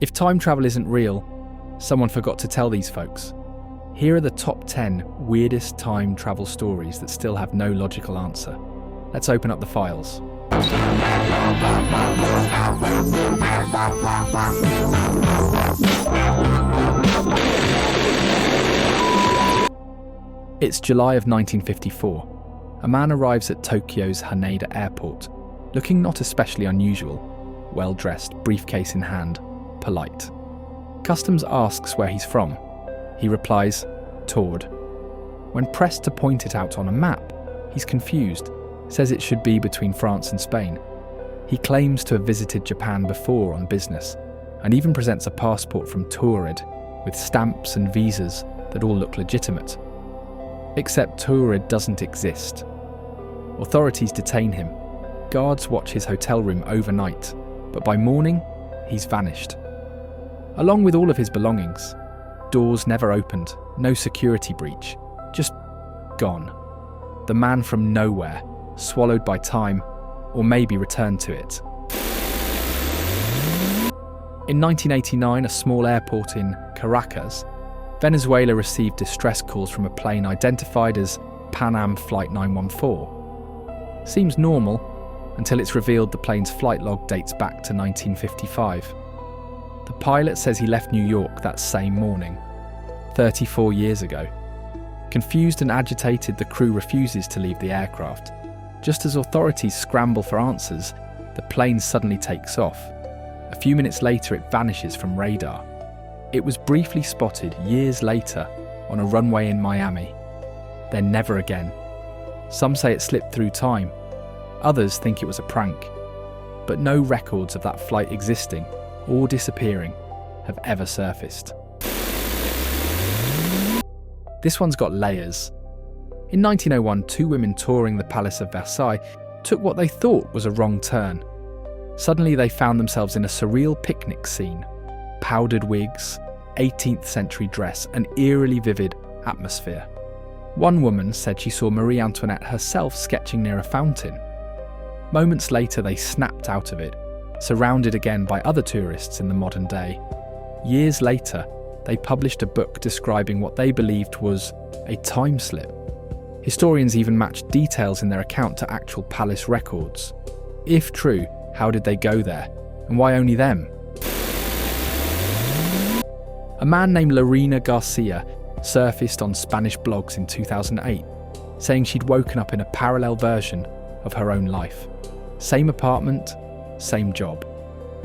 If time travel isn't real, someone forgot to tell these folks. Here are the top 10 weirdest time travel stories that still have no logical answer. Let's open up the files. It's July of 1954. A man arrives at Tokyo's Haneda airport, looking not especially unusual, well-dressed, briefcase in hand, polite. Customs asks where he's from. He replies, Tord. When pressed to point it out on a map, he's confused, says it should be between France and Spain. He claims to have visited Japan before on business, and even presents a passport from Taurid with stamps and visas that all look legitimate. Except Taurid doesn't exist. Authorities detain him. Guards watch his hotel room overnight, but by morning, he's vanished. Along with all of his belongings. Doors never opened, no security breach, just gone. The man from nowhere, swallowed by time, or maybe returned to it. In 1989, a small airport in Caracas, Venezuela received distress calls from a plane identified as Pan Am Flight 914. Seems normal, until it's revealed the plane's flight log dates back to 1955. The pilot says he left New York that same morning, 34 years ago. Confused and agitated, the crew refuses to leave the aircraft. Just as authorities scramble for answers, the plane suddenly takes off. A few minutes later, it vanishes from radar. It was briefly spotted years later on a runway in Miami. Then never again. Some say it slipped through time. Others think it was a prank. But no records of that flight existing or disappearing have ever surfaced. This one's got layers. In 1901, two women touring the Palace of Versailles took what they thought was a wrong turn. Suddenly they found themselves in a surreal picnic scene. Powdered wigs, 18th century dress, an eerily vivid atmosphere. One woman said she saw Marie Antoinette herself sketching near a fountain. Moments later they snapped out of it, surrounded again by other tourists in the modern day. Years later, they published a book describing what they believed was a time slip. Historians even matched details in their account to actual palace records. If true, how did they go there? And why only them? A man named Lorena Garcia surfaced on Spanish blogs in 2008, saying she'd woken up in a parallel version of her own life. Same apartment, same job.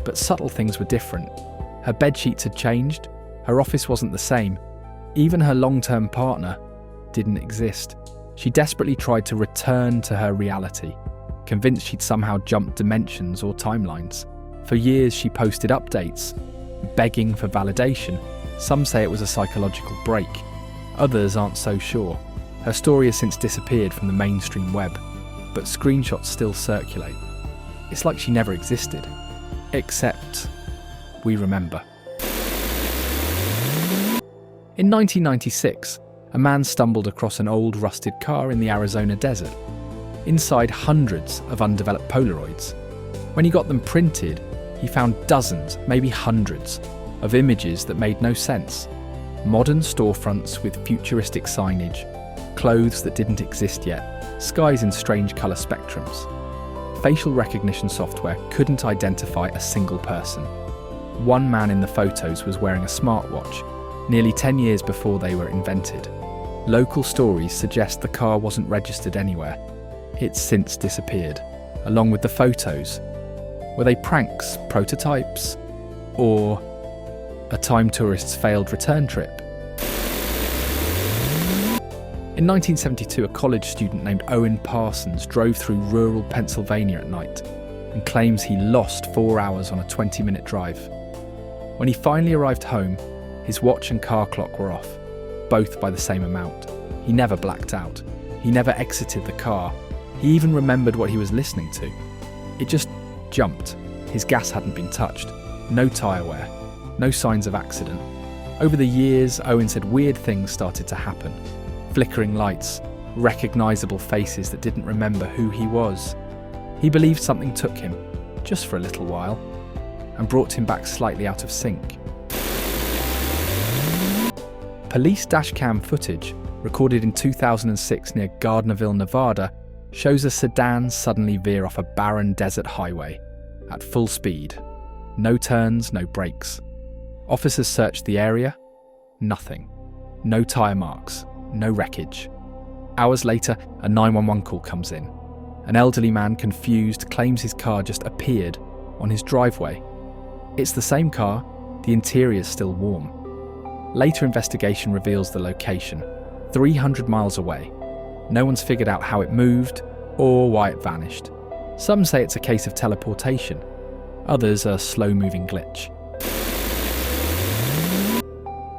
But subtle things were different. Her bedsheets had changed, her office wasn't the same, even her long-term partner didn't exist. She desperately tried to return to her reality, convinced she'd somehow jumped dimensions or timelines. For years she posted updates, begging for validation. Some say it was a psychological break, others aren't so sure. Her story has since disappeared from the mainstream web, but screenshots still circulate. It's like she never existed, except we remember. In 1996, a man stumbled across an old rusted car in the Arizona desert. Inside, hundreds of undeveloped Polaroids. When he got them printed, he found dozens, maybe hundreds, of images that made no sense. Modern storefronts with futuristic signage, clothes that didn't exist yet, skies in strange colour spectrums. Facial recognition software couldn't identify a single person. One man in the photos was wearing a smartwatch, nearly 10 years before they were invented. Local stories suggest the car wasn't registered anywhere. It's since disappeared, along with the photos. Were they pranks, prototypes, or a time tourist's failed return trip? In 1972, a college student named Owen Parsons drove through rural Pennsylvania at night and claims he lost 4 hours on a 20-minute drive. When he finally arrived home, his watch and car clock were off, both by the same amount. He never blacked out. He never exited the car. He even remembered what he was listening to. It just jumped. His gas hadn't been touched. No tyre wear. No signs of accident. Over the years, Owen said weird things started to happen. Flickering lights, recognisable faces that didn't remember who he was. He believed something took him, just for a little while. and brought him back slightly out of sync. Police dashcam footage, recorded in 2006 near Gardnerville, Nevada, shows a sedan suddenly veer off a barren desert highway at full speed. No turns, no brakes. Officers search the area. Nothing. No tyre marks. No wreckage. Hours later, a 911 call comes in. An elderly man, confused, claims his car just appeared on his driveway. It's the same car, the interior's still warm. Later investigation reveals the location, 300 miles away. No one's figured out how it moved or why it vanished. Some say it's a case of teleportation. Others a slow-moving glitch.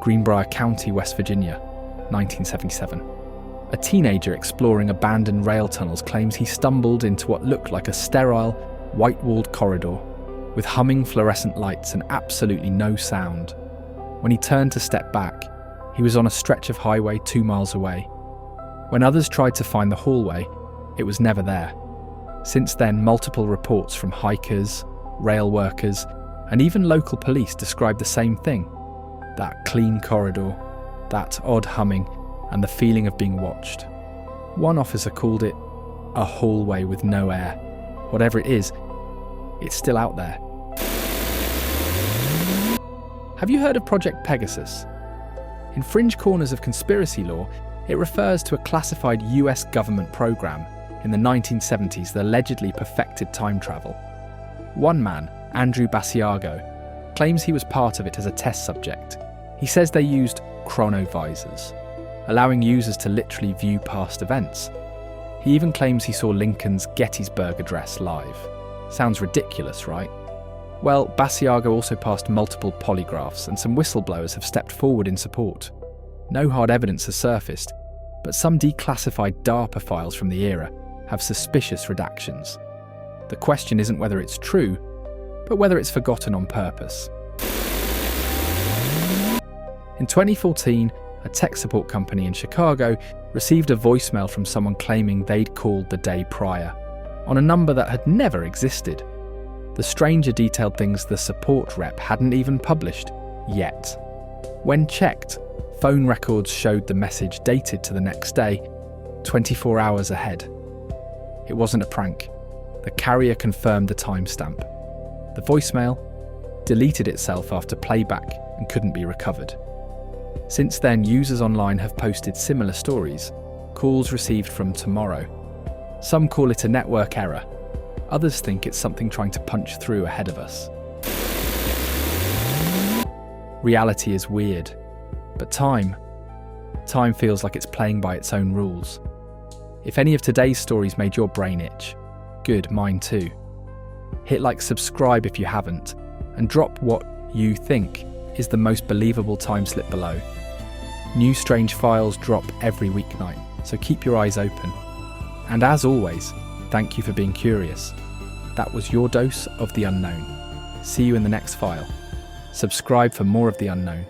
Greenbrier County, West Virginia, 1977. A teenager exploring abandoned rail tunnels claims he stumbled into what looked like a sterile, white-walled corridor with humming fluorescent lights and absolutely no sound. When he turned to step back, he was on a stretch of highway 2 miles away. When others tried to find the hallway, it was never there. Since then, multiple reports from hikers, rail workers, and even local police described the same thing. That clean corridor, that odd humming, and the feeling of being watched. One officer called it a hallway with no air. Whatever it is, it's still out there. Have you heard of Project Pegasus? In fringe corners of conspiracy lore, it refers to a classified US government program in the 1970s that allegedly perfected time travel. One man, Andrew Basiago, claims he was part of it as a test subject. He says they used chronovisors, allowing users to literally view past events. He even claims he saw Lincoln's Gettysburg Address live. Sounds ridiculous, right? Well, Basiago also passed multiple polygraphs, and some whistleblowers have stepped forward in support. No hard evidence has surfaced, but some declassified DARPA files from the era have suspicious redactions. The question isn't whether it's true, but whether it's forgotten on purpose. In 2014, a tech support company in Chicago received a voicemail from someone claiming they'd called the day prior, on a number that had never existed. The stranger detailed things the support rep hadn't even published, yet. When checked, phone records showed the message dated to the next day, 24 hours ahead. It wasn't a prank. The carrier confirmed the timestamp. The voicemail deleted itself after playback and couldn't be recovered. Since then, users online have posted similar stories, calls received from tomorrow. Some call it a network error. Others think it's something trying to punch through ahead of us. Reality is weird, but time feels like it's playing by its own rules. If any of today's stories made your brain itch, good, mine too. Hit like, subscribe if you haven't, and drop what you think is the most believable time slip below. New strange files drop every weeknight, so keep your eyes open. And as always, thank you for being curious. That was your dose of the unknown. See you in the next file. Subscribe for more of the unknown.